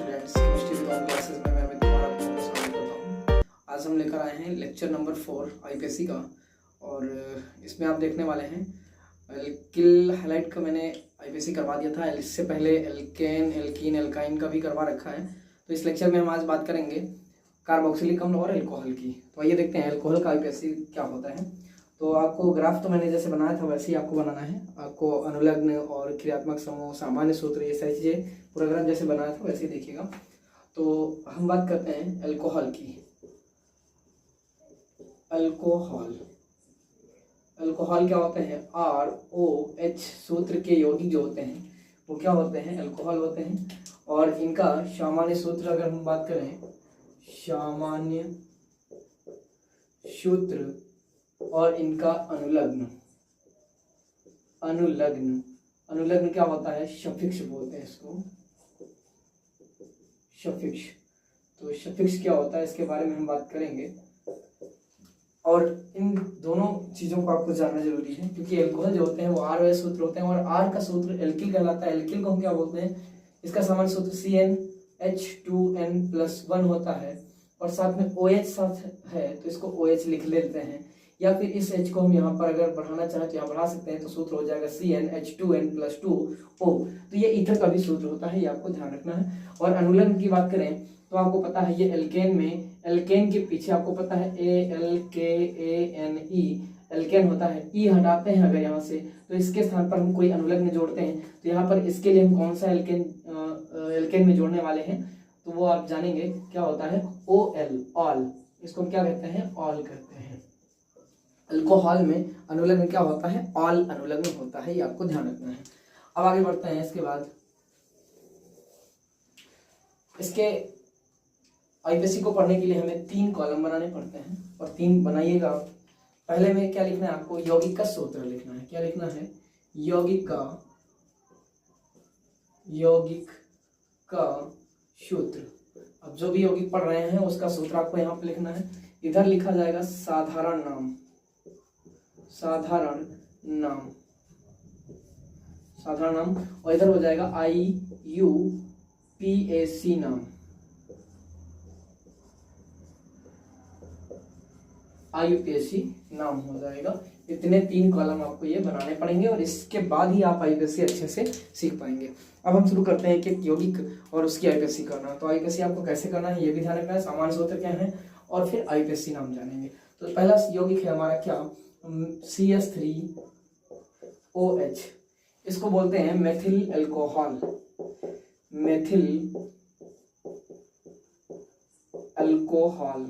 Students, chemistry with on classes में मैं अमित कुमार आपको स्वागत करता हूँ। आज हम लेकर आए हैं लेक्चर नंबर 4 आईपीएससी का, और इसमें आप देखने वाले हैं एल्किल हैलाइड का मैंने आईपीएससी करवा दिया था। इससे पहले एल्केन, एल्कीन, एल्काइन का भी करवा रखा है। तो इस लेक्चर में हम आज बात करेंगे कार्बोक्सिलिक अम्ल और एल्कोहल की। तो आइए देखते हैं एल्कोहल का आईपीएससी क्या होता है। तो आपको ग्राफ तो मैंने जैसे बनाया था वैसे ही आपको बनाना है। आपको अनुलग्न और क्रियात्मक समूह, सामान्य सूत्र, ये सारी चीज़ें पूरा ग्राफ जैसे बनाया था वैसे ही देखिएगा। तो हम बात करते हैं अल्कोहल की। अल्कोहल अल्कोहल क्या होते हैं? ROH सूत्र के यौगिक जो होते हैं वो क्या होते हैं? अल्कोहल होते हैं। और इनका सामान्य सूत्र अगर हम बात करें, सामान्य सूत्र और इनका अनुलग्न अनुलग्न अनुलग्न क्या होता है? सफिक्स बोलते हैं इसको, सफिक्स। तो सफिक्स क्या होता है इसके बारे में हम बात करेंगे। और इन दोनों चीज़ों को आपको जानना जरूरी है, क्योंकि एल्कोहल जो होते हैं वो ROH सूत्र होते हैं और R का सूत्र एल्किल कहलाता है। एल्किल को हम क्या बोलते हैं? इसका सामान्य सूत्र CnH2n+1 होता है और साथ में OH साथ है तो इसको OH लिख लेते हैं, या फिर इस H को हम यहाँ पर अगर बढ़ाना चाहें तो यहाँ बढ़ा सकते हैं। तो सूत्र हो जाएगा CnH2n+2O। तो ये ईथर का भी सूत्र होता है, ये आपको ध्यान रखना है। और अनुलग्न की बात करें तो आपको पता है ये एल्केन में, एल्केन के पीछे आपको पता है ALKANE एल्केन होता है। ई हटाते हैं अगर यहाँ से तो इसके स्थान पर हम कोई अनुलग्न जोड़ते हैं। तो यहाँ पर इसके लिए हम कौन सा एल्केन में जोड़ने वाले हैं तो वो आप जानेंगे क्या होता है। OL, all. इसको हम क्या कहते हैं? ऑल कहते हैं। अल्कोहल में अनुलग्न क्या होता है? ऑल अनुलग्न होता है, ये आपको ध्यान रखना है। अब आगे बढ़ते हैं। इसके बाद इसके आईपीएससी को पढ़ने के लिए हमें 3 कॉलम बनाने पड़ते हैं, और 3 बनाइएगा। पहले में क्या लिखना है आपको? यौगिक का सूत्र लिखना है। क्या लिखना है? यौगिक का सूत्र। अब जो भी यौगिक पढ़ रहे हैं उसका सूत्र आपको यहाँ पे लिखना है। इधर लिखा जाएगा साधारण नाम, साधारण नाम, और इधर हो जाएगा IUPAC नाम, IUPAC नाम हो जाएगा। इतने 3 कॉलम आपको ये बनाने पड़ेंगे और इसके बाद ही आप आईपीएससी अच्छे से सीख पाएंगे। अब हम शुरू करते हैं कि यौगिक और उसकी आईपीएससी करना। तो आईपीएससी आपको कैसे करना है ये भी ध्यान रखना है, सामान्य सूत्र क्या है और फिर आईपीएससी नाम जानेंगे। तो पहला यौगिक है हमारा क्या? CH3OH। इसको बोलते हैं मेथिल अल्कोहल। Methyl alcohol.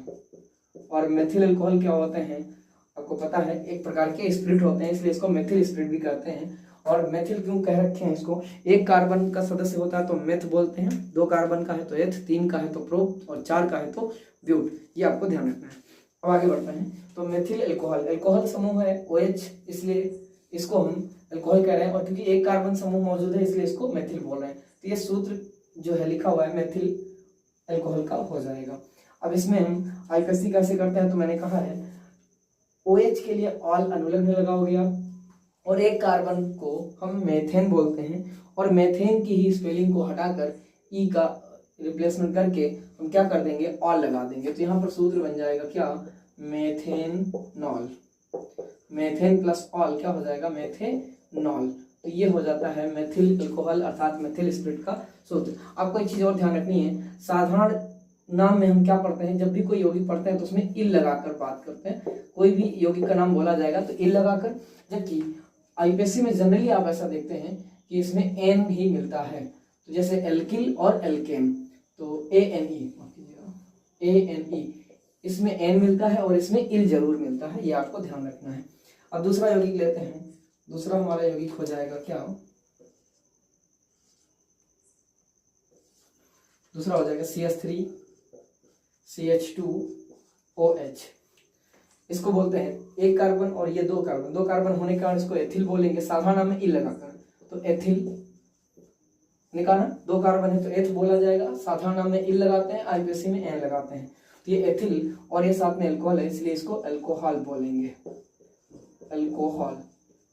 और मेथिल अल्कोहल क्या होते हैं आपको पता है? एक प्रकार के स्पिरिट होते हैं, इसलिए इसको मेथिल स्पिरिट भी कहते हैं। और मेथिल क्यों कह रखे हैं इसको? 1 कार्बन का सदस्य होता है तो मेथ बोलते हैं, 2 कार्बन का है तो एथ, 3 का है तो प्रो और 4 का है तो ब्यूट। ये आपको ध्यान रखना है। अब आगे बढ़ते हैं। तो मेथिल अल्कोहल, अल्कोहल समूह है OH, इसलिए इसको हम अल्कोहल कह रहे हैं। और क्योंकि 1 कार्बन समूह मौजूद है इसलिए इसको मेथिल बोल रहे हैं। तो ये सूत्र जो है लिखा हुआ है मेथिल अल्कोहल का हो जाएगा। अब इसमें हम आईपीएससी कैसे करते हैं तो मैंने कहा है OH के लिए ऑल अनुलग्न लगाओगे आप, और 1 कार्बन को हम मेथेन बोलते हैं, और मेथेन की ही स्पेलिंग को हटाकर ई का रिप्लेसमेंट करके हम क्या कर देंगे? ऑल लगा देंगे। तो यहाँ पर सूत्र बन जाएगा क्या? मेथेनॉल। मेथेन प्लस ऑल क्या हो जाएगा? मेथेनॉल। तो ये हो जाता है मेथिल अल्कोहल अर्थात मेथिल स्पिरिट का सूत्र। आपको एक चीज और ध्यान रखनी है, साधारण नाम में हम क्या पढ़ते हैं? जब भी कोई यौगिक पढ़ते हैं तो उसमें इल लगाकर बात करते हैं। कोई भी यौगिक का नाम बोला जाएगा तो इल लगाकर, जबकि आईपीएससी में जनरली आप ऐसा देखते हैं कि इसमें एन ही मिलता है। तो जैसे एल्किल और एल्केन तो ANE, इसमें एन मिलता है और इसमें इल जरूर मिलता है, ये आपको ध्यान रखना है। अब दूसरा यौगिक लेते हैं। दूसरा हमारा यौगिक हो जाएगा क्या? दूसरा हो जाएगा CH3CH2OH। इसको बोलते हैं 1 कार्बन और ये 2 कार्बन, 2 कार्बन होने के कारण इसको एथिल बोलेंगे, साधारण नाम में इल लगाकर। तो एथिल निकाला, 2 कार्बन है तो एथ बोला जाएगा, साधारण नाम में इल लगाते हैं, आईपीएससी में एन लगाते हैं। तो ये एथिल और ये साथ में अल्कोहल है इसलिए इसको अल्कोहल बोलेंगे, अल्कोहल।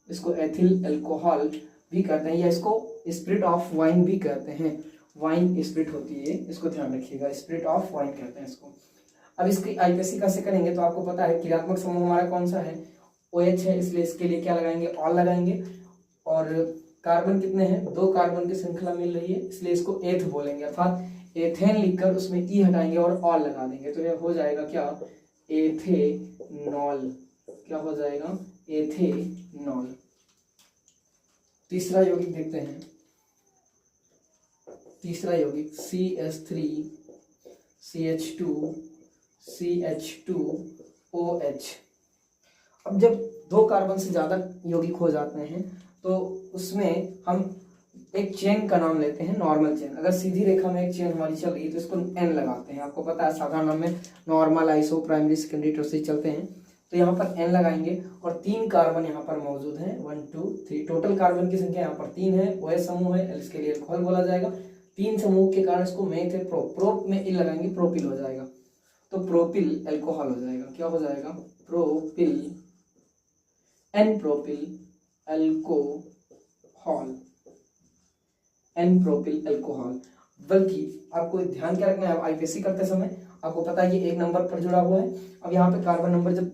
इसको एथिल अल्कोहल भी कहते हैं, या इसको स्पिरिट ऑफ वाइन भी कहते हैं। वाइन स्पिरिट होती है, इसको ध्यान रखिएगा, स्पिरिट ऑफ वाइन कहते हैं इसको। अब इसकी आईपीएससी कैसे करेंगे, तो आपको पता है क्रियात्मक समूह हमारा कौन सा है, OH है, इसलिए इसके लिए क्या लगाएंगे, ऑल लगाएंगे। और कार्बन कितने हैं, 2 कार्बन की श्रृंखला मिल रही है, इसलिए इसको एथ बोलेंगे, अर्थात एथेन लिखकर उसमें ई हटाएंगे और ऑल लगा देंगे, तो ये हो जाएगा क्या, एथेनॉल। क्या हो जाएगा, एथेनॉल। तीसरा यौगिक देखते हैं, तीसरा यौगिक CH3 CH2 CH2OH। अब जब 2 कार्बन से ज्यादा यौगिक हो जाते हैं तो उसमें हम एक चेन का नाम लेते हैं, नॉर्मल चेन। अगर सीधी रेखा में एक चेन हमारी चल रही है तो इसको N लगाते हैं। आपको पता है साधारण नाम में normal, iso, primary, secondary, tertiary चलते हैं, तो यहाँ पर N लगाएंगे और 3 कार्बन यहाँ पर मौजूद हैं, 1 2 3, टोटल कार्बन की संख्या यहाँ पर 3 है, OH समूह है, इसके लिए अल्कोहल बोला जाएगा। 3 समूह के कारण इसको मेथ है, प्रोप में इल लगाएंगे, प्रोपिल हो जाएगा, तो प्रोपिल अल्कोहल हो जाएगा। क्या हो जाएगा, propyl, N propyl alcohol, N propyl alcohol. बल्कि आपको ध्यान क्या रखना है, आईपीएससी करते समय आपको पता है ये 1 नंबर पर जुड़ा हुआ है। अब यहाँ पे कार्बन नंबर जब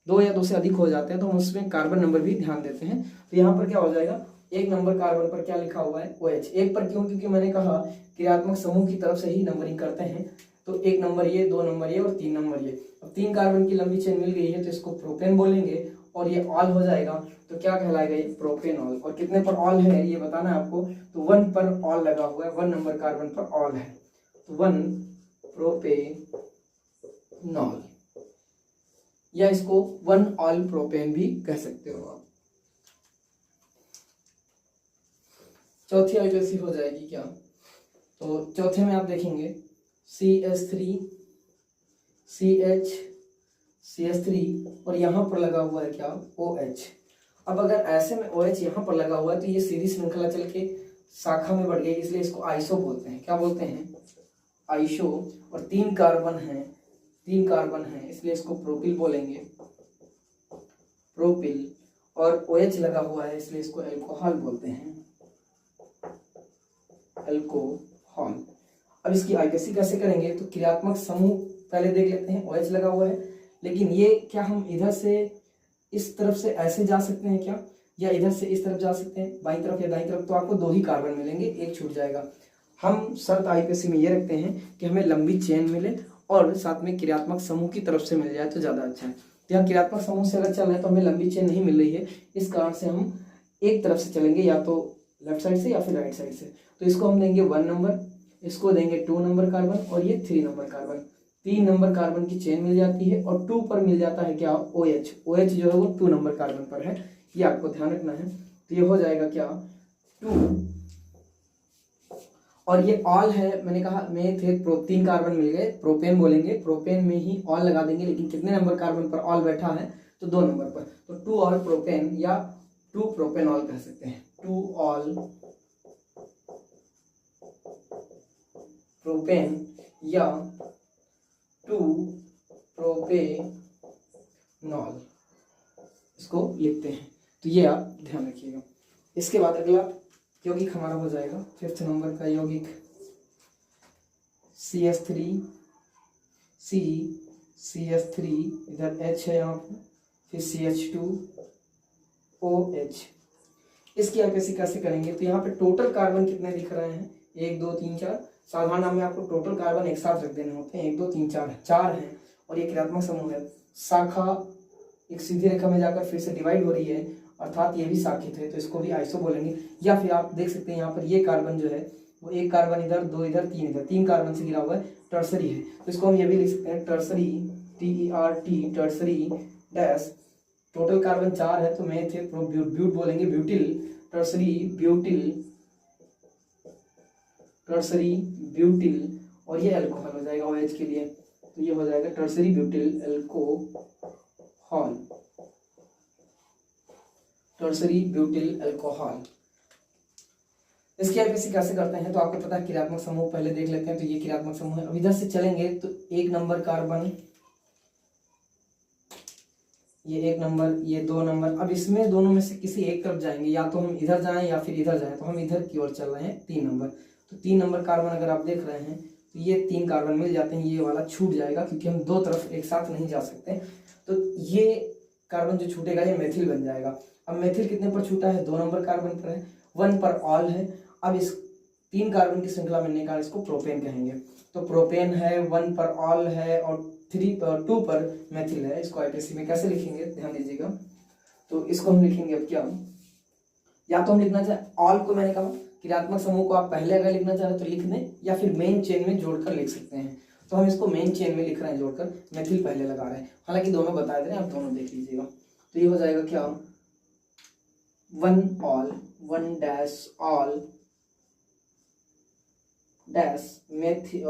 2 या 2 से अधिक हो जाते हैं तो हम उसमें कार्बन नंबर भी ध्यान देते हैं। तो यहाँ पर क्या हो जाएगा, 1 नंबर कार्बन पर क्या लिखा हुआ है, OH। 1 पर क्यों, क्योंकि मैंने कहा क्रियात्मक समूह की तरफ से ही नंबरिंग करते हैं, तो 1 नंबर ये, 2 नंबर ये और 3 नंबर ये। अब 3 कार्बन की लंबी चेन मिल गई है तो इसको प्रोपेन बोलेंगे और ये ऑल हो जाएगा, तो क्या कहलाएगा, ये प्रोपेनॉल। और कितने पर ऑल है ये बताना है आपको, तो 1 पर ऑल लगा हुआ है, 1 नंबर कार्बन पर ऑल है, तो 1 प्रोपेनॉल, या इसको 1 ऑल प्रोपेन भी कह सकते हो आप। चौथी आईपीएससी हो जाएगी क्या, तो चौथे में आप देखेंगे CH3 CH CH3 और यहाँ पर लगा हुआ है क्या, OH। अब अगर ऐसे में OH यहाँ पर लगा हुआ है तो ये सीधी श्रृंखला चल के शाखा में बढ़ गई, इसलिए इसको आइसो बोलते हैं। क्या बोलते हैं, आइसो। और 3 कार्बन है, 3 कार्बन है, इसलिए इसको प्रोपिल बोलेंगे, प्रोपिल। और OH लगा हुआ है इसलिए इसको अल्कोहल बोलते हैं, अल्कोहल। अब इसकी आईपीएससी कैसे करेंगे, तो क्रियात्मक समूह पहले देख लेते हैं। OH लगा हुआ है, लेकिन ये क्या हम इधर से इस तरफ से ऐसे जा सकते हैं क्या, या इधर से इस तरफ जा सकते हैं, बाईं तरफ या दाईं तरफ, तो आपको 2 ही कार्बन मिलेंगे, 1 छूट जाएगा। हम शर्त आईपीएससी में ये रखते हैं कि हमें लंबी चेन मिले और साथ में क्रियात्मक समूह की तरफ से मिल जाए तो ज्यादा अच्छा है। तो यहाँ क्रियात्मक समूह से अगर चल रहे हैं तो हमें लंबी चेन नहीं मिल रही है, इस कारण से हम एक तरफ से चलेंगे, या तो लेफ्ट साइड से या फिर राइट साइड से। तो इसको हम देंगे 1 नंबर, इसको देंगे 2 नंबर कार्बन और ये 3 नंबर कार्बन। 3 नंबर कार्बन की चेन मिल जाती है और 2 पर मिल जाता है क्या, OH। OH जो है वो 2 नंबर कार्बन पर है, ये आपको ध्यान रखना है। तो ये हो जाएगा क्या, 2। और ये ऑल है, मैंने कहा में थे 3 कार्बन मिल गए, प्रोपेन बोलेंगे, प्रोपेन में ही ऑल लगा देंगे, लेकिन कितने नंबर कार्बन पर ऑल बैठा है, तो 2 नंबर पर, तो 2 ऑल प्रोपेन या 2 प्रोपेनॉल कह सकते हैं, 2 ऑल प्रोपेन या 2 प्रोपेनॉल, इसको लिखते हैं। तो ये आप ध्यान रखिएगा। इसके बाद अगला यौगिक हमारा हो जाएगा 5th नंबर का यौगिक CH3 C CH3, इधर H है यहाँ पर, फिर CH2 OH। इसकी आईपीएससी कैसे करेंगे, तो यहाँ पे टोटल कार्बन कितने दिख रहे हैं, 1 2 3 4। साधारण नाम में आपको टोटल कार्बन एक साथ रख देने होते हैं, 1 2 3 4 4 हैं, और ये क्रियात्मक समूह है। शाखा एक सीधी रेखा में जाकर फिर से डिवाइड हो रही है, अर्थात ये भी शाखित है, तो इसको भी आइसो बोलेंगे। या फिर आप देख सकते हैं यहाँ पर ये कार्बन जो है वो 1 कार्बन इधर, 2 इधर, 3 इधर, 3 कार्बन से गिरा हुआ है, टर्सरी है, तो इसको हम ये भी लिख सकते हैं tertiary, TERT, tertiary dash. Total carbon 4 है तो में थे ब्यूट बोलेंगे, butyl, tertiary butyl, tertiary butyl, और ये अल्कोहल हो जाएगा OH के लिए, तो ये हो जाएगा tertiary butyl alcohol, tertiary butyl alcohol. इसकी आईपीएससी कैसे करते हैं, तो आपको पता है क्रियात्मक समूह पहले देख लेते हैं। तो ये क्रियात्मक समूह है। अब इधर से चलेंगे तो 1 नंबर कार्बन, ये 1 नंबर, ये 2 नंबर। अब इसमें दोनों में से किसी एक तरफ जाएंगे, या तो हम इधर जाएं या फिर इधर जाएं, तो हम इधर की ओर चल रहे हैं, 3 नंबर। तो 3 नंबर कार्बन अगर आप देख रहे हैं तो ये 3 कार्बन मिल जाते हैं, ये वाला छूट जाएगा क्योंकि हम दो तरफ एक साथ नहीं जा सकते। तो ये कार्बन जो छूटेगा ये मेथिल बन जाएगा। अब मेथिल कितने पर छूटा है, 2 नंबर कार्बन पर है, 1 पर ऑल है। अब इस 3 कार्बन की श्रृंखला मिलने का इसको प्रोपेन कहेंगे। तो प्रोपेन है, 1 पर ऑल है और 2 पर मेथिल है। इसको आईपीएससी में कैसे लिखेंगे ध्यान दीजिएगा। तो इसको हम लिखेंगे अब क्या, या तो हम लिखना चाहे ऑल को, मैंने कहा क्रियात्मक समूह को आप पहले अगर लिखना चाहे तो लिख दें या फिर मेन चेन में जोड़कर लिख सकते हैं। तो हम इसको मेन चेन में लिख रहे हैं जोड़कर, मेथिल पहले लगा रहे हैं। हालांकि दोनों बता दे रहे हैं, आप दोनों देख लीजिएगा। तो ये हो जाएगा क्या, 1 all 1 dash all dash methyl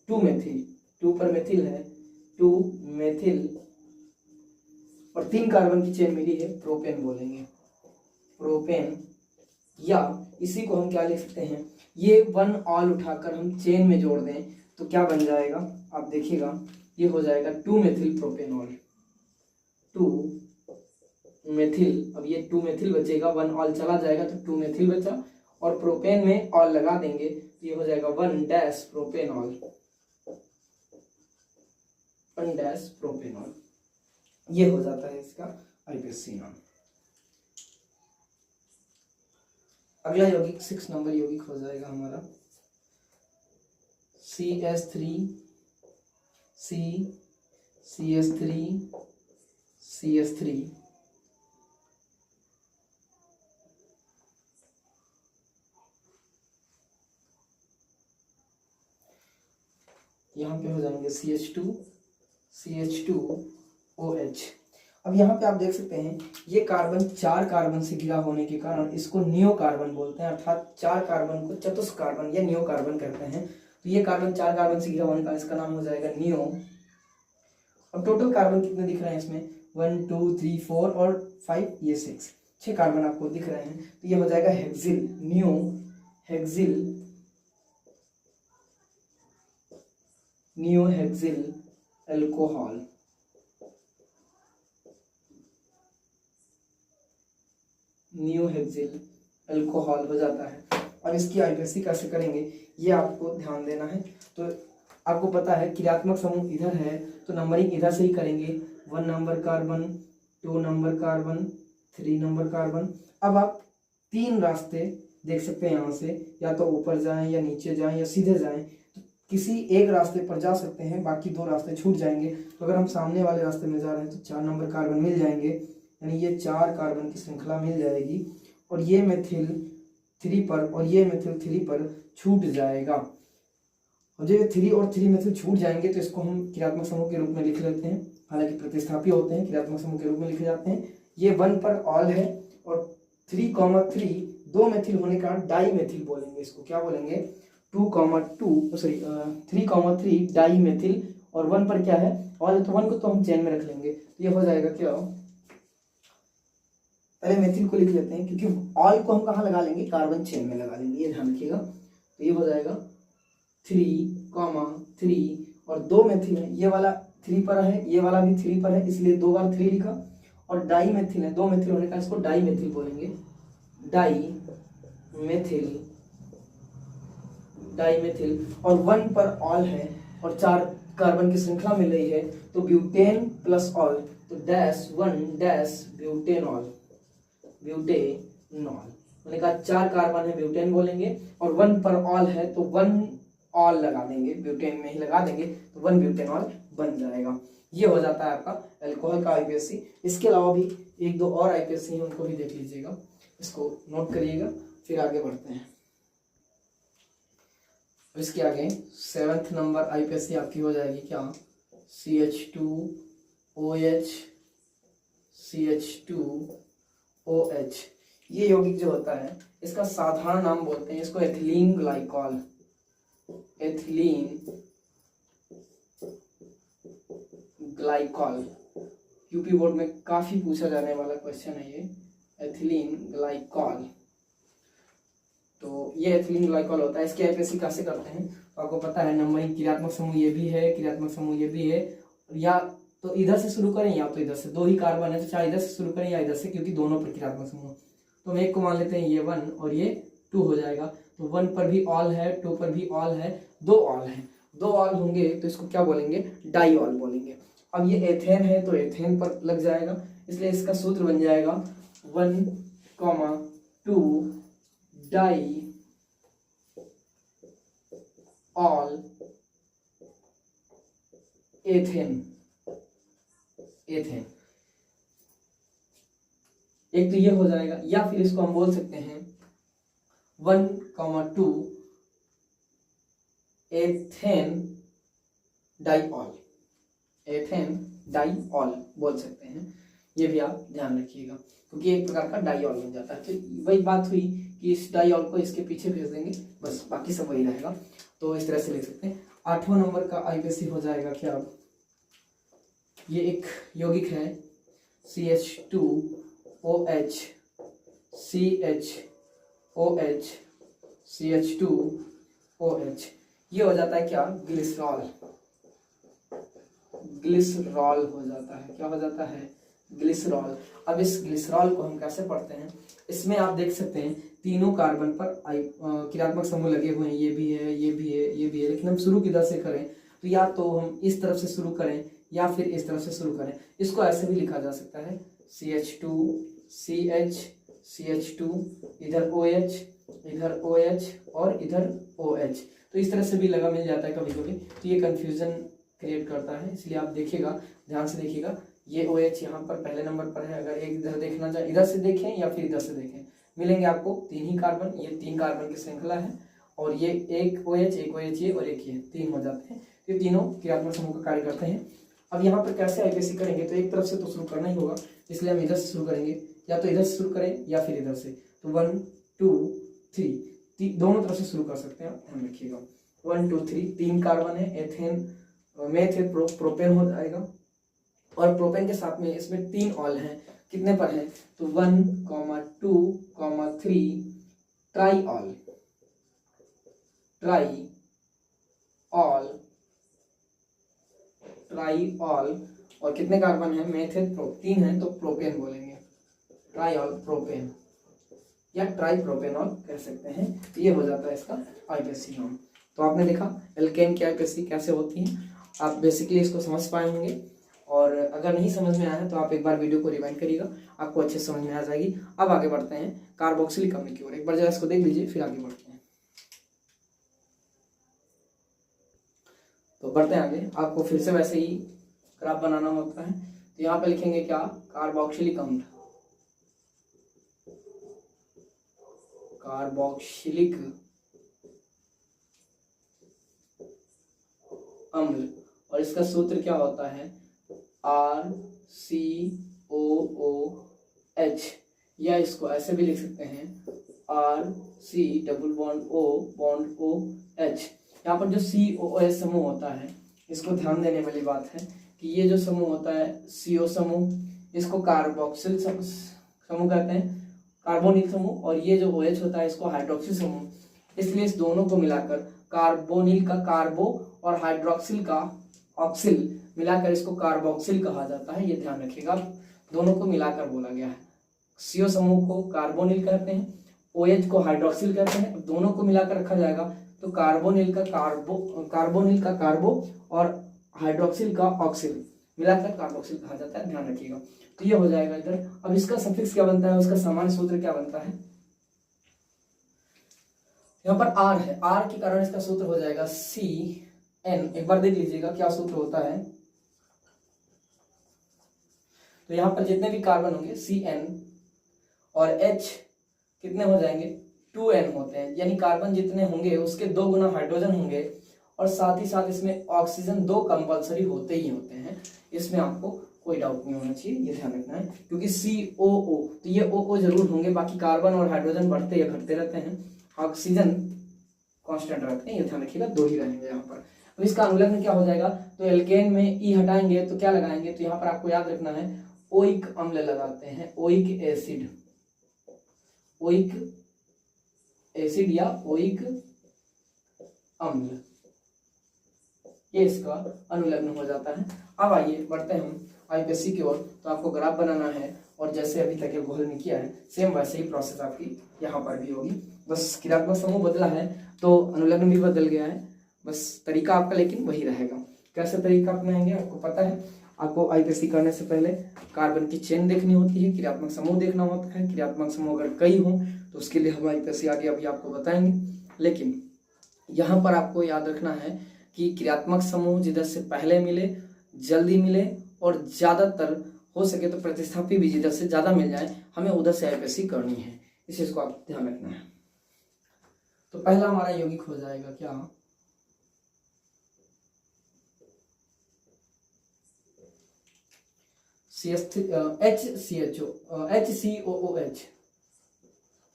2 methyl, 2 पर मेथिल है, 2 मेथिल और 3 कार्बन की चेन मिली है, प्रोपेन बोलेंगे, प्रोपेन। या इसी को हम क्या लिख सकते हैं, ये 1 ऑल उठाकर हम चेन में जोड़ दें तो क्या बन जाएगा, आप देखिएगा ये हो जाएगा 2 मेथिल प्रोपेनॉल, 2 मेथिल। अब ये 2 मेथिल बचेगा, 1 ऑल चला जाएगा तो 2 मेथिल बचा और प्रोपेन में ऑल लगा देंगे तो ये हो जाएगा 1 डैश प्रोपेनॉल, 1 डैश प्रोपेनॉल। ये हो जाता है इसका आईपीएससी नाम। अगला यौगिक 6 नंबर यौगिक हो जाएगा हमारा CS3 CS3 CS3। यहाँ पे हो जाएंगे CH2OH। अब यहाँ पे आप देख सकते हैं ये कार्बन 4 कार्बन से घिरा होने के कारण इसको नियो कार्बन बोलते हैं, अर्थात 4 कार्बन को चतुष्क कार्बन या नियो कार्बन कहते हैं। तो ये कार्बन 4 कार्बन से घिरा होने का इसका नाम हो जाएगा नियो। और टोटल कार्बन कितने दिख रहे हैं इसमें, 1 2 3 4 और 5, ये 6 कार्बन आपको दिख रहे हैं। तो ये हो जाएगा hexyl, neo hexyl, neo hexyl alcohol. Neo hexyl alcohol हो जाता है। और इसकी आईपीएससी कैसे करेंगे ये आपको ध्यान देना है। तो आपको पता है क्रियात्मक समूह इधर है तो नंबरिंग इधर से ही करेंगे, 1 number carbon, 2 number carbon, 3 number carbon. अब आप 3 रास्ते देख सकते हैं यहाँ से, या तो ऊपर जाएं या नीचे जाएं या सीधे जाएं। तो किसी एक रास्ते पर जा सकते हैं, बाकी 2 रास्ते छूट जाएंगे। तो अगर हम सामने वाले रास्ते में जा रहे हैं तो 4 नंबर कार्बन मिल जाएंगे, यानी ये 4 कार्बन की श्रृंखला मिल जाएगी। और ये मेथिल 3 पर और ये मेथिल 3 पर छूट जाएगा। और जब ये 3 और 3 मेथिल छूट जाएंगे तो इसको हम क्रियात्मक समूह के रूप में लिख लेते हैं, हालांकि प्रतिस्थापी होते हैं, क्रियात्मक समूह के रूप में लिखे जाते हैं। ये 1 पर ऑल है और 3,3 2 मेथिल होने का डाई मेथिल बोलेंगे, इसको क्या बोलेंगे, 3,3 डाई मेथिल। और 1 पर क्या है, ऑल है तो 1 को तो हम चेन में रख लेंगे। तो ये हो जाएगा क्या, पहले मेथिल को लिख लेते हैं क्योंकि ऑल को हम कहाँ लगा लेंगे, कार्बन चेन में लगा लेंगे, ये ध्यान रखिएगा। तो ये हो जाएगा 3,3 और 2 मेथिल है, ये वाला 3 पर है, ये वाला भी 3 पर है, इसलिए 2 बार 3 लिखा। और डाई मेथिल है, 2 मेथिल होने का इसको डाई मेथिल बोलेंगे, डाई मेथिल, डाई मेथिल। और 1 पर ऑल है और 4 कार्बन की श्रृंखला मिल रही है तो ब्यूटेन प्लस ऑल, तो डैश 1 डैश ब्यूटेनॉल, ब्यूटेनॉल मैंने कहा 4 कार्बन है ब्यूटेन बोलेंगे। और 1 पर ऑल है तो 1 ऑल लगा देंगे, ब्यूटेन में ही लगा देंगे तो 1 ब्यूटेनॉल बन जाएगा। ये हो जाता है आपका अल्कोहल का आईपीएससी। इसके अलावा भी 1-2 और आईपीएससी हैं, उनको भी देख लीजिएगा, इसको नोट करिएगा, फिर आगे बढ़ते हैं। इसके आगे 7th नंबर आईपीएससी आपकी हो जाएगी क्या, CH2OH, CH2OH। ये यौगिक जो होता है इसका साधारण नाम बोलते हैं इसको ethylene glycol, ethylene glycol. UP board में काफी पूछा जाने वाला क्वेश्चन है ये, एथिलीन ग्लाइकॉल। तो ये एथिलीन ग्लाइकॉल होता है। इसकी आईपीएससी कैसे करते हैं तो आपको पता है, नंबरिंग क्रियात्मक समूह ये भी है, क्रियात्मक समूह ये भी है, या तो इधर से शुरू करें या तो इधर से, 2 ही कार्बन है तो चाहे इधर से शुरू करें या इधर से, क्योंकि दोनों पर क्रियात्मक समूह। तो हम एक को मान लेते हैं ये 1 और ये 2 हो जाएगा। तो 1 पर भी ऑल है, 2 पर भी ऑल है, 2 ऑल है, 2 ऑल होंगे तो इसको क्या बोलेंगे, डाइऑल बोलेंगे। अब ये एथेन है तो एथेन पर लग जाएगा, इसलिए इसका सूत्र बन जाएगा 1,2 डाई ऑल एथेन। एथेन एक तो ये हो जाएगा, या फिर इसको हम बोल सकते हैं 1,2 एथेन डाइऑल। एथेन डाइऑल बोल सकते हैं, ये भी आप ध्यान रखिएगा, क्योंकि एक प्रकार का डाइऑल बन जाता है। तो वही बात हुई कि इस डाइऑल को इसके पीछे भेज देंगे, बस बाकी सब वही रहेगा। तो इस तरह से लिख सकते हैं। 8वां नंबर का आईपीएससी हो जाएगा क्या, अब ये एक यौगिक है CH2OH CHOH CH2OH, ये हो जाता है क्या, ग्लिसरॉल। ग्लिसरॉल हो जाता है, क्या हो जाता है, ग्लिसरॉल। अब इस ग्लिसरॉल को हम कैसे पढ़ते हैं, इसमें आप देख सकते हैं तीनों कार्बन पर क्रियात्मक समूह लगे हुए हैं, ये भी है, ये भी है, ये भी है। लेकिन हम शुरू किधर से करें, तो या तो हम इस तरफ से शुरू करें या फिर इस तरफ से शुरू करें। इसको ऐसे भी लिखा जा सकता है CH2 CH CH2, इधर OH, इधर OH और इधर OH। तो इस तरह से भी लगा मिल जाता है कभी कभी, तो ये कंफ्यूजन क्रिएट करता है, इसलिए आप देखिएगा, ध्यान से देखिएगा। ये OH यहाँ पर पहले नंबर पर है, अगर एक इधर देखना चाहे इधर से देखें या फिर इधर से देखें, मिलेंगे आपको 3 ही कार्बन। ये 3 कार्बन की श्रृंखला है, और ये एक OH, एक OH ये और एक ये, 3 हो जाते हैं। ये तीनों क्रियात्मक समूह का कार्य करते हैं। अब यहाँ पर कैसे आईपीएससी करेंगे, तो एक तरफ से तो शुरू करना ही होगा, इसलिए हम इधर से शुरू करेंगे, या तो इधर से शुरू करें या फिर इधर से। तो 1 2 3 दोनों तरफ से शुरू कर सकते हैं, ध्यान रखिएगा। 1 2 3 3 कार्बन है, एथेन मेथ प्रोपेन हो जाएगा, और प्रोपेन के साथ में इसमें 3 ऑल हैं, कितने पर है, तो 1, 2, 3 ट्राइऑल। ट्राइऑल और कितने कार्बन है, मेथिल 3 है तो प्रोपेन बोलेंगे, ट्राइऑल प्रोपेन या ट्राइप्रोपेनॉल कह सकते हैं। ये हो जाता है इसका आईपीएससी नाम। तो आपने देखा एल्केन की आईपीएससी कैसे होती है, आप बेसिकली इसको समझ पाए होंगे, और अगर नहीं समझ में आया है तो आप एक बार वीडियो को रिवाइंड करिएगा, आपको अच्छे समझ में आ जाएगी। अब आगे बढ़ते हैं कार्बोक्सिलिक अम्ल की ओर, एक बार जरा इसको देख लीजिए फिर आगे बढ़ते हैं। तो बढ़ते हैं आगे, आपको फिर से वैसे ही ग्राफ बनाना होता है। तो यहाँ पे लिखेंगे क्या, कार्बोक्सिलिक अम्ल। कार्बोक्सिलिक अम्ल, और इसका सूत्र क्या होता है, RCOOH, या इसको ऐसे भी लिख सकते हैं RC⋯OH। यहाँ पर जो COOH समूह होता है, इसको ध्यान देने वाली बात है कि ये जो समूह होता है CO समूह, इसको कार्बोक्सिल समूह कहते हैं, कार्बोनिल समूह, और ये जो OH होता है इसको हाइड्रोक्सिल समूह। इसलिए इस दोनों को मिलाकर कार्बोनिल का कार्बो और हाइड्रोक्सिल का ऑक्सिल मिलाकर इसको कार्बोक्सिल कहा जाता है, ये ध्यान रखिएगा। दोनों को मिलाकर बोला गया है, CO समूह को कार्बोनिल कहते हैं, OH को हाइड्रोक्सिल कहते हैं। दोनों को मिलाकर रखा जाएगा तो कार्बोनिल का कार्बो और हाइड्रोक्सिल का ऑक्सिल मिलाकर कार्बोक्सिल कहा जाता है, ध्यान रखिएगा। तो ये हो जाएगा इधर। अब इसका सफिक्स क्या बनता है, उसका सामान्य सूत्र क्या बनता है, यहाँ पर R है, R के कारण इसका सूत्र हो जाएगा CN। एक बार देख लीजिएगा क्या सूत्र होता है। तो यहाँ पर जितने भी कार्बन होंगे CN और H कितने हो जाएंगे, 2N होते हैं, यानी कार्बन जितने होंगे उसके 2 गुना हाइड्रोजन होंगे, और साथ ही साथ इसमें ऑक्सीजन 2 कंपलसरी होते ही होते हैं। इसमें आपको कोई डाउट नहीं होना चाहिए, ये ध्यान रखना है, क्योंकि COO तो ये OO जरूर होंगे, बाकी कार्बन और हाइड्रोजन बढ़ते या घटते रहते हैं, ऑक्सीजन कांस्टेंट रहते हैं, ये ध्यान रखिएगा, 2 ही रहेंगे यहाँ पर। अब इसका अनुलग्न क्या हो जाएगा, तो एल्केन में E हटाएंगे तो क्या लगाएंगे, तो यहाँ पर आपको याद रखना है ओइक अम्ल लगाते हैं, ओइक एसिड, ओइक एसिड या ओइक अम्ल, ये इसका अनुलग्न हो जाता है। अब आइए बढ़ते हैं हम आईपीएससी की ओर। तो आपको ग्राफ बनाना है, और जैसे अभी तक ये गोल में किया है सेम वैसे ही प्रोसेस आपकी यहाँ पर भी होगी। बस क्रियात्मक समूह बदला है तो अनुलग्न भी बदल गया है, बस तरीका आपका लेकिन वही रहेगा। कैसे तरीका अपनाएंगे आपको पता है। आपको आईपीएससी करने से पहले कार्बन की चेन देखनी होती है, क्रियात्मक समूह देखना होता है। क्रियात्मक समूह अगर कई हो तो उसके लिए हम आईपीएससी आगे अभी आपको बताएंगे, लेकिन यहाँ पर आपको याद रखना है कि क्रियात्मक समूह जिधर से पहले मिले, जल्दी मिले और ज्यादातर हो सके तो प्रतिस्थापी भी जिधर से ज्यादा मिल जाए, हमें उधर से आईपीएससी करनी है। इस चीज को आप ध्यान रखना है। तो पहला हमारा यौगिक हो जाएगा क्या,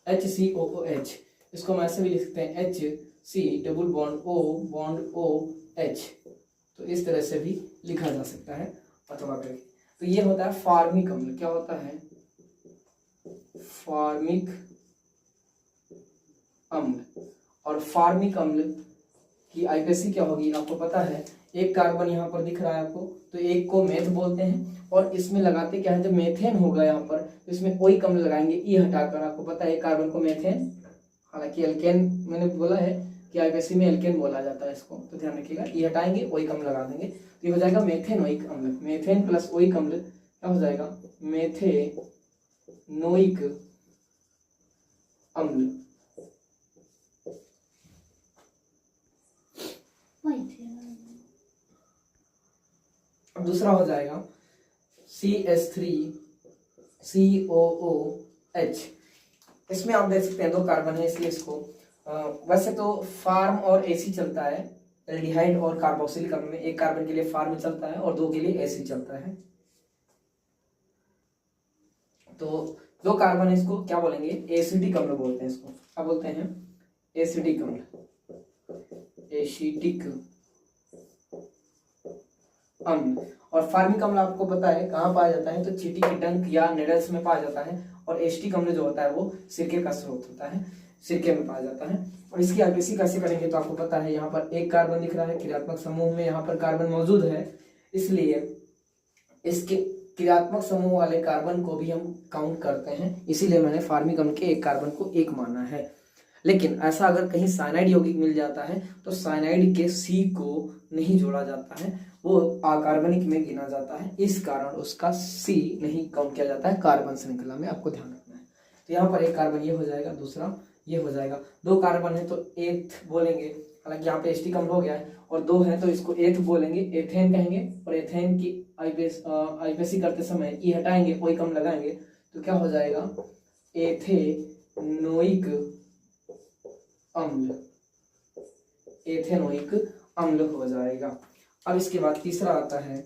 HCOOH। इसको हम ऐसे भी लिख सकते हैं HC डबल बॉन्ड O, तो इस तरह से भी लिखा जा सकता है अथवा करके। तो ये होता है फार्मिक अम्ल। क्या होता है, फार्मिक अम्ल। और फार्मिक अम्ल की आईपीएससी क्या होगी आपको पता है। एक कार्बन यहाँ पर दिख रहा है आपको, तो एक को मेथ बोलते हैं और इसमें लगाते क्या है, जब मेथेन होगा यहाँ पर तो इसमें ओइक अम्ल लगाएंगे, ई हटाकर। आपको पता है एक कार्बन को मेथेन, हालांकि एल्केन मैंने बोला है कि आईपीएससी में एल्केन बोला जाता है इसको, तो ध्यान रखिएगा। ई हटाएंगे, ओइक अम्ल लगा देंगे, तो ये हो जाएगा मेथेनोइक अम्ल। मेथेन प्लस ओइक अम्ल क्या हो जाएगा, मेथेनोइक अम्ल। अब दूसरा हो जाएगा CH3COOH। इसमें आप देख सकते हैं दो कार्बन है, इसलिए इसको वैसे तो फार्म और एसी चलता है, एल्डिहाइड और कार्बोक्सिलिक अम्ल में। एक कार्बन के लिए फार्म चलता है और दो के लिए एसी चलता है। तो दो कार्बन है, इसको क्या बोलेंगे, एसिडिक अम्ल बोलते हैं। इसको क्या बोलते हैं, एसिडिक अम्ल। एसिडिक अम्ल। और फार्मिक अम्ल आपको पता है कहाँ पाया जाता है, तो चींटी के डंक या निडल्स में पाया जाता है। और एसिटिक अम्ल जो होता है वो सिरके का स्रोत होता है, सिरके में पाया जाता है। और इसकी आईपीएससी कैसे करेंगे, तो आपको पता है यहाँ पर एक कार्बन दिख रहा है, क्रियात्मक समूह में यहाँ पर कार्बन मौजूद है, इसलिए इसके क्रियात्मक समूह वाले कार्बन को भी हम काउंट करते हैं। इसीलिए मैंने फार्मिक अम्ल के एक कार्बन को एक माना है। लेकिन ऐसा अगर कहीं साइनाइड यौगिक मिल जाता है तो साइनाइड के सी को नहीं जोड़ा जाता है, वो अकार्बनिक में गिना जाता है, इस कारण उसका सी नहीं काउंट किया जाता है कार्बन श्रृंखला में। आपको ध्यान रखना है। तो यहाँ पर एक कार्बन ये हो जाएगा, दूसरा ये हो जाएगा। दो कार्बन है तो एथ बोलेंगे, हालांकि यहाँ पे एस्टिक अम्ल हो गया है, और दो है तो इसको एथ बोलेंगे, एथेन कहेंगे। और एथेन की आईपीएससी करते समय ई हटाएंगे, ओइक अम्ल लगाएंगे, तो क्या हो जाएगा, एथेनोइक अम्ल। एथेनोइक अम्ल हो जाएगा। अब इसके बाद तीसरा आता है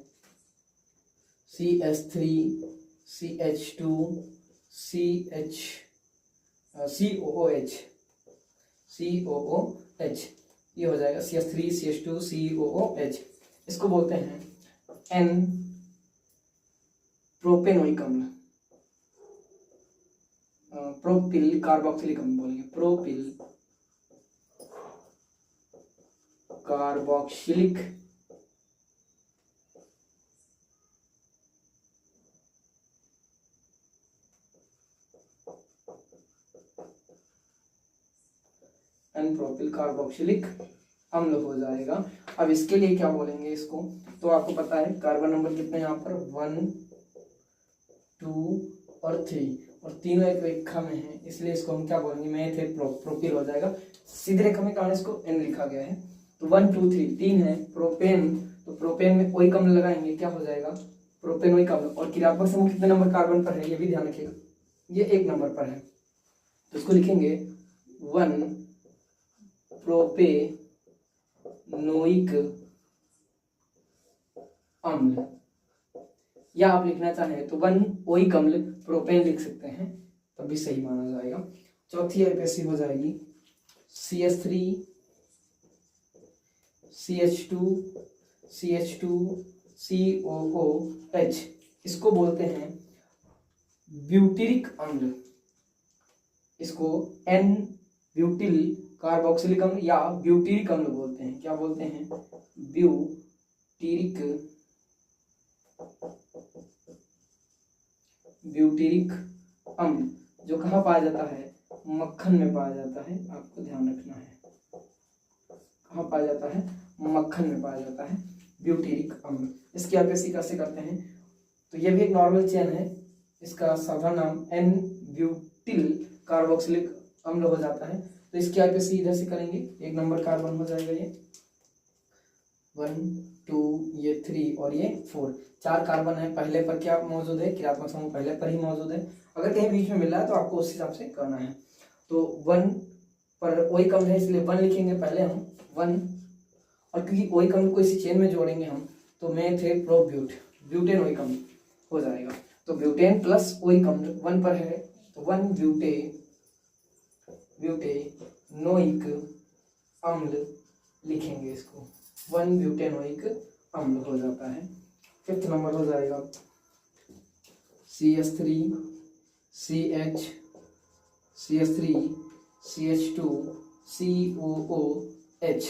CH3CH2COOH। ये हो जाएगा CH3CH2COOH। इसको बोलते हैं N प्रोपेनोइक अम्ल, प्रोपिल कार्बोक्सिलिक अम्ल बोलेंगे, प्रोपिल कार्बोक्सिलिक प्रोपिल कार्बोक्सिलिक अम्ल हो जाएगा। अब इसके लिए क्या बोलेंगे इसको, तो आपको पता है कार्बन नंबर कितने यहाँ पर 1 2 और 3, और तीनों एक रेखा में है, इसलिए इसको हम क्या बोलेंगे, मेथ प्रोपिल हो जाएगा। सीधी रेखा में कारण इसको N लिखा गया है। तो 1 2 3 तीन है प्रोपेन, तो प्रोपेन में ओइक अम्ल लगाएंगे, क्या हो जाएगा, प्रोपेनोइक अम्ल। और क्रियात्मक समूह कितने नंबर कार्बन पर है ये भी ध्यान रखिएगा, ये 1 नंबर पर है, तो इसको लिखेंगे 1 प्रोपेनोइक अम्ल। या आप लिखना चाहें तो 1 ओइक अम्ल प्रोपेन लिख सकते हैं, तब भी सही माना जाएगा। चौथी आईपीएससी हो जाएगी CH3CH2CH2COOH। इसको बोलते हैं ब्यूटिरिक अम्ल। इसको N ब्यूटिल कार्बोक्सिलिक अम्ल या ब्यूटिरिक अम्ल बोलते हैं। क्या बोलते हैं, ब्यूटिरिक अम्ल, जो कहाँ पाया जाता है, मक्खन में पाया जाता है, आपको ध्यान रखना है। कहाँ पाया जाता है? मक्खन में पाया जाता है ब्यूटेरिक अम्ल। इसकी आईपीसी कैसे करते हैं? तो ये भी एक नॉर्मल चेन है, इसका साधारण नाम एन ब्यूटिल कार्बोक्सिलिक अम्ल हो जाता है। तो इसकी आईपीसी इधर से करेंगे, 1 नंबर कार्बन हो जाएगा ये 1 2 ये 3 और ये 4, 4 कार्बन है। पहले पर क्या मौजूद है? क्रियात्मक समूह पहले पर ही मौजूद है। अगर कहीं बीच में मिल रहा है तो आपको उस हिसाब से करना है। तो 1 पर ओइक अम्ल है इसलिए 1 लिखेंगे पहले हम 1, और क्योंकि ओइक अम्ल को इसी चेन में जोड़ेंगे हम तो मेथेप्रोब्यूट ब्यूटेन ओइक अम्ल हो जाएगा। तो ब्यूटेन प्लस ओइक अम्ल 1 पर है तो 1 ब्यूटेनोइक अम्ल लिखेंगे इसको, 1 ब्यूटेनोइक अम्ल हो जाता है। 5th नंबर हो जाएगा CH3 CH CH3 CH2 COOH।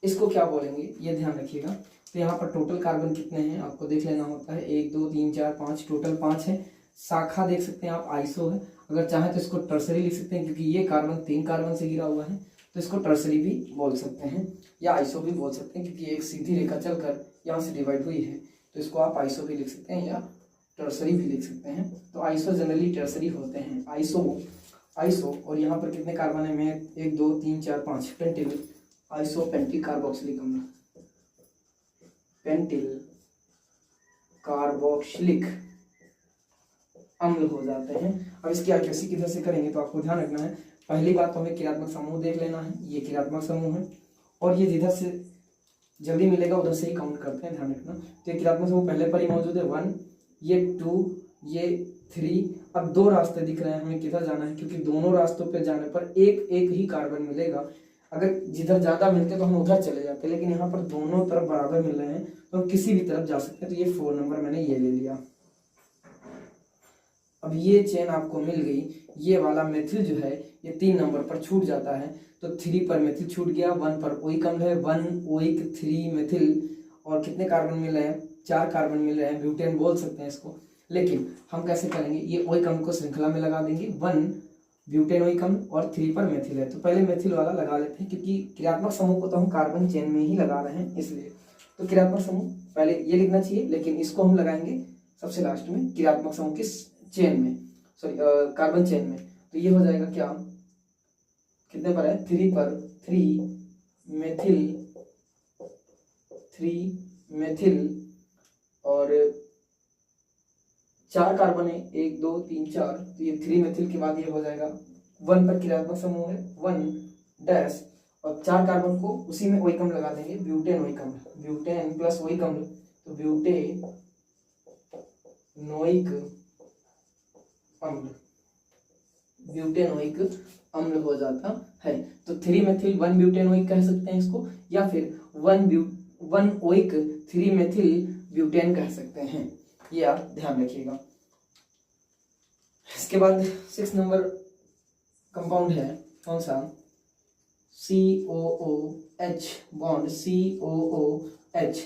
इसको क्या बोलेंगे ये ध्यान रखिएगा। तो यहाँ पर टोटल कार्बन कितने हैं आपको देख लेना होता है, 1 2 3 4 5, टोटल 5 है। शाखा देख सकते हैं आप आइसो है, अगर चाहे तो इसको टर्सरी लिख सकते हैं क्योंकि ये कार्बन 3 कार्बन से घिरा हुआ है तो इसको टर्सरी भी बोल सकते हैं या आइसो भी बोल सकते हैं, क्योंकि एक सीधी रेखा चलकर यहाँ से डिवाइड हुई है तो इसको आप आइसो भी लिख सकते हैं या टर्सरी भी लिख सकते हैं। तो आइसो जनरली टर्सरी होते हैं, आइसो और यहाँ पर कितने कार्बन है? मैं 1 2 3 4 5, पेंटिल आइसो पेंटिल कार्बोक्सिलिक अम्ल, पेंटिल कार्बोक्सिलिक अम्ल हो जाते हैं। अब इसकी आईपीसी किधर से करेंगे तो आपको ध्यान रखना है, पहली बात तो हमें क्रियात्मक समूह देख लेना है, ये क्रियात्मक समूह है और ये जिधर से जल्दी मिलेगा उधर से ही काउंट करते हैं, ध्यान रखना। तो ये क्रियात्मक समूह पहले पर ही मौजूद है 1, ये 2 ये 3। अब 2 रास्ते दिख रहे हैं, हमें किधर जाना है? क्योंकि दोनों रास्तों पर जाने पर एक एक ही कार्बन मिलेगा। अगर जिधर ज्यादा मिलते तो हम उधर चले जाते, लेकिन यहाँ पर दोनों तरफ बराबर मिल रहे हैं तो हम किसी भी तरफ जा सकते हैं। तो ये 4 नंबर मैंने ये ले लिया। अब ये चेन आपको मिल गई, ये वाला मेथिल जो है ये 3 नंबर पर छूट जाता है तो 3 पर मेथिल छूट गया, 1 पर ओइक अम्ल है, 1 ओइक 3 मेथिल। और कितने कार्बन मिल रहे हैं? 4 कार्बन मिल रहे हैं, ब्यूटेन बोल सकते हैं इसको। लेकिन हम कैसे करेंगे? ये ओइक अम्ल को श्रृंखला में लगा देंगे, 1 ब्यूटेन ओइक अम्ल और 3 पर मेथिल है तो पहले मेथिल वाला लगा लेते हैं, क्योंकि क्रियात्मक समूह को तो हम कार्बन चेन में ही लगा रहे हैं इसलिए। तो क्रियात्मक समूह पहले ये लिखना चाहिए, लेकिन इसको हम लगाएंगे सबसे लास्ट में क्रियात्मक समूह की चेन में, सॉरी कार्बन चेन में। तो ये हो जाएगा क्या? कितने पर है? 3 पर 3 मेथिल और 4 कार्बन है, 1 2 3 4। तो ये 3 मेथिल के बाद ये हो जाएगा 1 पर क्रियात्मक समूह है 1 डैश और 4 कार्बन को उसी में ओइक अम्ल लगा देंगे, ब्यूटेन ओइक अम्ल, ब्यूटेन प्लस ओइक अम्ल तो ब्यूटेनोइक अम्ल, ब्यूटेनोइक अम्ल हो जाता है। तो 3 मेथिल 1 ब्यूटेनोइक कह सकते हैं इसको, या फिर 1 ओइक 3 मेथिल ब्यूटेन कह सकते हैं, ये आप ध्यान रखिएगा। इसके बाद 6 नंबर कंपाउंड है कौन सा? COOH bond, COOH।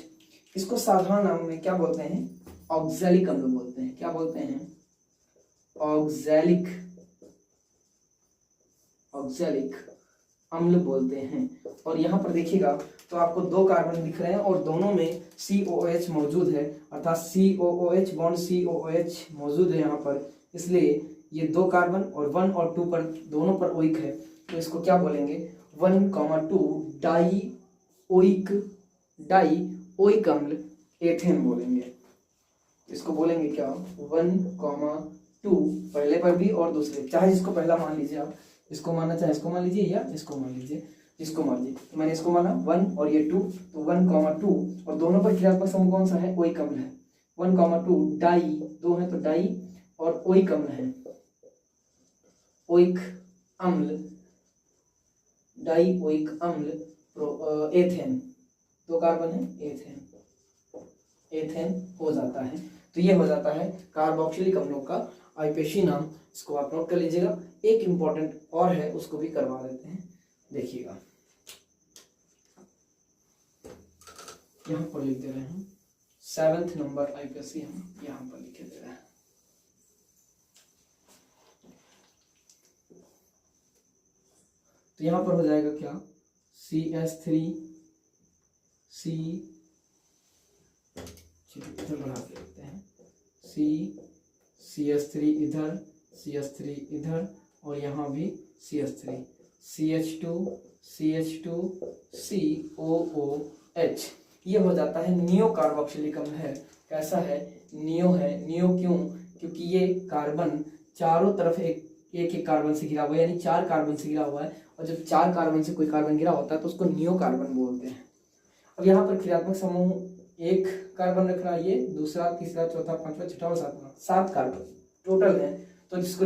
इसको साधारण नाम में क्या बोलते हैं? ऑक्सैलिक अम्ल बोलते हैं। क्या बोलते हैं? ऑक्सैलिक अम्ल बोलते हैं। और यहाँ पर देखिएगा तो आपको 2 कार्बन दिख रहे हैं और दोनों में COOH मौजूद है, अर्थात COOH बॉन्ड COOH मौजूद है यहाँ पर, इसलिए ये 2 कार्बन और 1 और 2 पर दोनों पर ओइक है तो इसको क्या बोलेंगे? 1,2 डाई ओइक अम्ल एथेन बोलेंगे। इसको बोलेंगे क्या? 1,2 पहले पर भी और दूसरे, चाहे जिसको पहला मान लीजिए आप, इसको मानना चाहे इसको मान लीजिए या इसको मान लीजिए, जिसको मान लीजिए। तो मैंने इसको माना 1 और ये 2 तो 1,2 और दोनों पर क्रियात्मक समूह कौन सा है? ओइक अम्ल है। 1,2 डाई, 2 है तो डाई और ओइक अम्ल है, ओइक अम्ल, डाई ओइक अम्ल एथेन, 2 कार्बन है, एथेन हो जाता है। तो ये हो जाता है कार्बोक्सिलिक अम्लों का आईपीसी नाम, इसको आप नोट कर लीजिएगा। एक इंपॉर्टेंट और है उसको भी करवा देते हैं, देखिएगा यहाँ पर लिख दे रहे हैं 7th नंबर आईपीसी हम यहाँ पर लिखे दे रहे हैं। तो यहाँ पर हो जाएगा क्या, CH3 C, इधर बढ़ा के लिखते हैं, CH3 इधर, CH3 इधर, और यहाँ भी CH3, CH2 COOH। ये हो जाता है नियो कार्बोक्सिलिक अम्ल है। कैसा है, नियो है। नियो क्यों, क्योंकि ये कार्बन चारों तरफ एक एक कार्बन से घिरा हुआ है, यानी 4 कार्बन से घिरा हुआ है, और जब 4 कार्बन से कोई कार्बन घिरा होता है तो उसको नियो कार्बन बोलते हैं। अब यहाँ पर क्रियात्मक समूह एक कार्बन रख रहा है, ये दूसरा, तीसरा, चौथा, पांचवा, छठा और सातवां, 7 कार्बन टोटल है, तो जिसको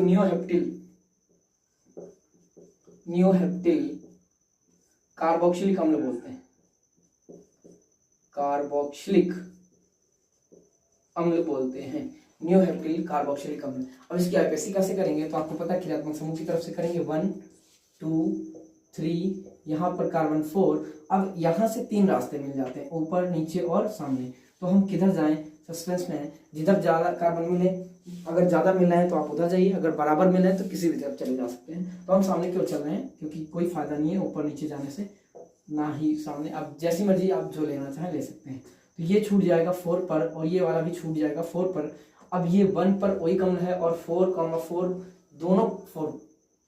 नियोहेप्टिल कार्बोक्सिलिक अम्ल बोलते हैं, कार्बोक्सिलिक अम्ल बोलते हैं, नियोहेप्टिल कार्बोक्सिलिक अम्ल। अब इसकी आईपीएसी कैसे करेंगे, तो आपको पता है क्रियात्मक समूह की तरफ से करेंगे, 1 2 3, यहाँ पर कार्बन 4। अब यहाँ से 3 रास्ते मिल जाते हैं, ऊपर, नीचे और सामने। तो हम किधर जाएं, सस्पेंस में है, जिधर ज्यादा कार्बन मिले, अगर ज्यादा मिल रहे हैं तो आप उधर जाइए, अगर बराबर मिल रहे हैं तो किसी भी तरफ चले जा सकते हैं। तो हम सामने क्यों चल रहे हैं, क्योंकि कोई फायदा नहीं है ऊपर नीचे जाने से, ना ही सामने। आप जैसी मर्जी आप जो लेना चाहें ले सकते हैं। तो ये छूट जाएगा 4 पर, और ये वाला भी छूट जाएगा 4 पर। अब ये 1 पर OH अम्ल है, और 4,4 दोनों 4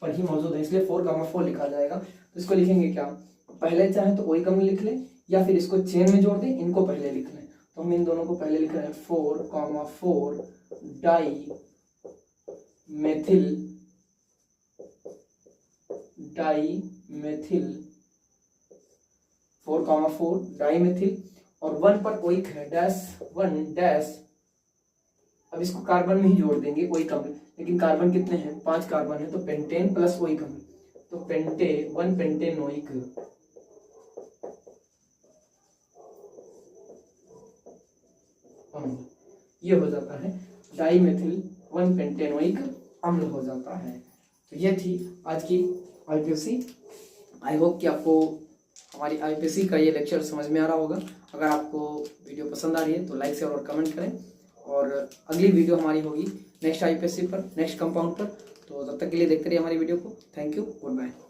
पर ही मौजूद है, इसलिए 4,4 लिखा जाएगा। तो इसको लिखेंगे क्या, पहले चाहे तो OH अम्ल लिख लें, या फिर इसको चेन में जोड़ दें, इनको पहले लिख लें। तो हम इन दोनों को पहले लिख रहे हैं, 4,4 डाई मेथिल 4,4 डाई मेथिल, और 1 पर OH है, -1 डैश। अब इसको कार्बन में ही जोड़ देंगे OH अम्ल, लेकिन कार्बन कितने हैं, 5 कार्बन है, तो पेंटेन प्लस OH अम्ल, तो 1 पेंटेनोइक अम्ल, ये हो जाता है डाईमेथिल 1 पेंटेनोइक अम्ल हो जाता है। तो ये थी आज की आईपीएसी। आई होप कि आपको हमारी आईपीएसी का ये लेक्चर समझ में आ रहा होगा। अगर आपको वीडियो पसंद आ रही है तो लाइक शेयर और कमेंट करें, और अगली वीडियो हमारी होगी नेक्स्ट आईपीएसी पर, नेक्स्ट कंपाउंड पर। तो तब तक के लिए देखते रहिए हमारी वीडियो को। Thank you, good bye.